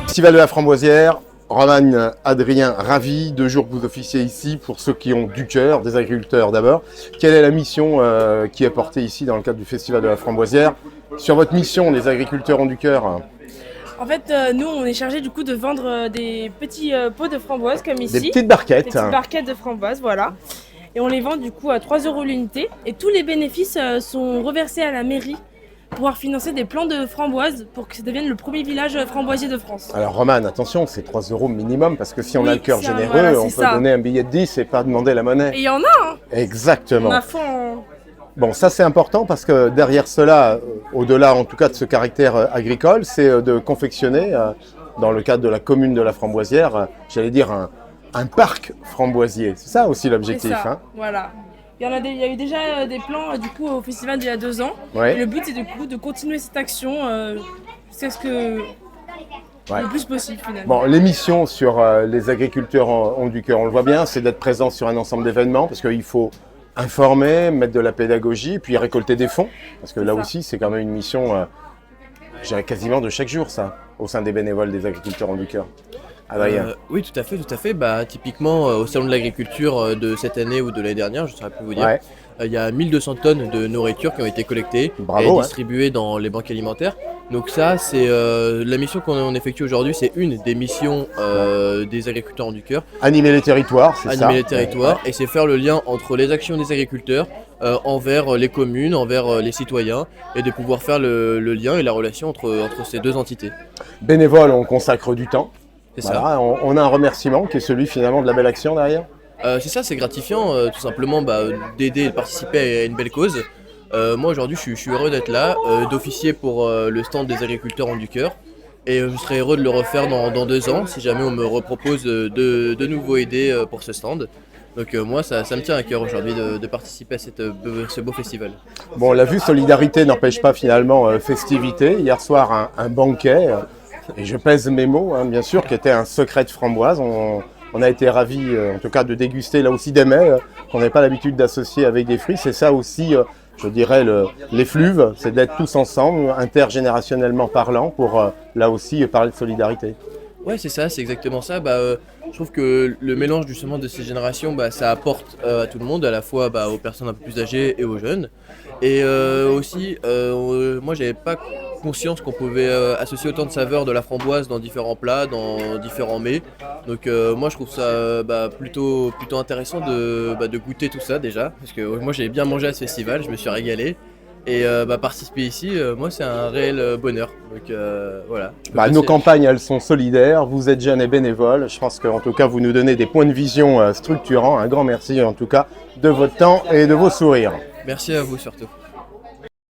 Festival de la Framboisière, Roman, Adrien, ravi, 2 jours que vous officiez ici pour ceux qui ont du cœur, des agriculteurs d'abord. Quelle est la mission qui est portée ici dans le cadre du Festival de la Framboisière? Sur votre mission, les agriculteurs ont du cœur. En fait, nous, on est chargé du coup de vendre des petits pots de framboises comme ici. Des petites barquettes. Des petites barquettes de framboises, voilà. Et on les vend du coup à 3 € l'unité. Et tous les bénéfices sont reversés à la mairie pour pouvoir financer des plants de framboises pour que ça devienne le premier village framboisier de France. Alors Roman, attention, c'est 3 € minimum parce que si on a le cœur généreux, voilà, on peut donner un billet de 10 et pas demander la monnaie. Et il y en a, hein. Exactement. On a fond. Bon, ça c'est important parce que derrière cela, au-delà en tout cas de ce caractère agricole, c'est de confectionner, dans le cadre de la commune de la Framboisière, j'allais dire un parc framboisier. C'est ça aussi l'objectif. C'est ça, voilà. Il y a eu déjà des plans du coup au festival d'il y a 2 ans. Ouais. Et le but c'est du coup de continuer cette action jusqu'à ce que le plus possible finalement. Bon, l'émission sur les agriculteurs ont du cœur, on le voit bien, c'est d'être présent sur un ensemble d'événements parce qu'il faut informer, mettre de la pédagogie, puis récolter des fonds. Parce que là aussi, c'est quand même une mission, je dirais quasiment de chaque jour, ça, au sein des bénévoles des agriculteurs ont du cœur. Adrien. Oui, tout à fait, tout à fait. Bah, typiquement, au salon de l'agriculture de cette année ou de l'année dernière, je ne saurais plus vous dire, Ouais. il y a 1200 tonnes de nourriture qui ont été collectées Bravo, et distribuées dans les banques alimentaires. Donc ça, c'est la mission qu'on effectue aujourd'hui, c'est une des missions des agriculteurs ont du cœur. Animer les territoires, c'est ça. Animer les territoires, et c'est faire le lien entre les actions des agriculteurs envers les communes, envers les citoyens, et de pouvoir faire le lien et la relation entre ces deux entités. Bénévoles, on consacre du temps. C'est Voilà, ça. on a un remerciement qui est celui finalement de la belle action derrière. C'est ça, c'est gratifiant tout simplement d'aider et de participer à une belle cause. Moi aujourd'hui je suis heureux d'être là, d'officier pour le stand des agriculteurs ont du cœur. Et je serais heureux de le refaire dans 2 ans si jamais on me repropose de nouveau aider pour ce stand. Donc moi ça me tient à cœur aujourd'hui de participer à ce beau festival. Bon, on l'a vu, solidarité n'empêche pas finalement festivité. Hier soir, un banquet, et je pèse mes mots, hein, bien sûr, qui était un secret de framboise. On a été ravis, en tout cas, de déguster là aussi des mets qu'on n'avait pas l'habitude d'associer avec des fruits. C'est ça aussi, je dirais, les fluves, c'est d'être tous ensemble, intergénérationnellement parlant, pour là aussi parler de solidarité. Ouais, c'est ça, c'est exactement ça. Je trouve que le mélange justement de ces générations, ça apporte à tout le monde, à la fois aux personnes un peu plus âgées et aux jeunes. Et aussi, moi j'avais pas conscience qu'on pouvait associer autant de saveurs de la framboise dans différents plats, dans différents mets. Donc moi je trouve ça plutôt intéressant de goûter tout ça déjà, parce que moi j'ai bien mangé à ce festival, je me suis régalé. Et participer ici, moi c'est un réel bonheur. Donc voilà. Nos campagnes, elles sont solidaires, vous êtes jeunes et bénévoles. Je pense qu'en tout cas, vous nous donnez des points de vision structurants. Un grand merci en tout cas de votre temps et de vos sourires. Merci à vous surtout.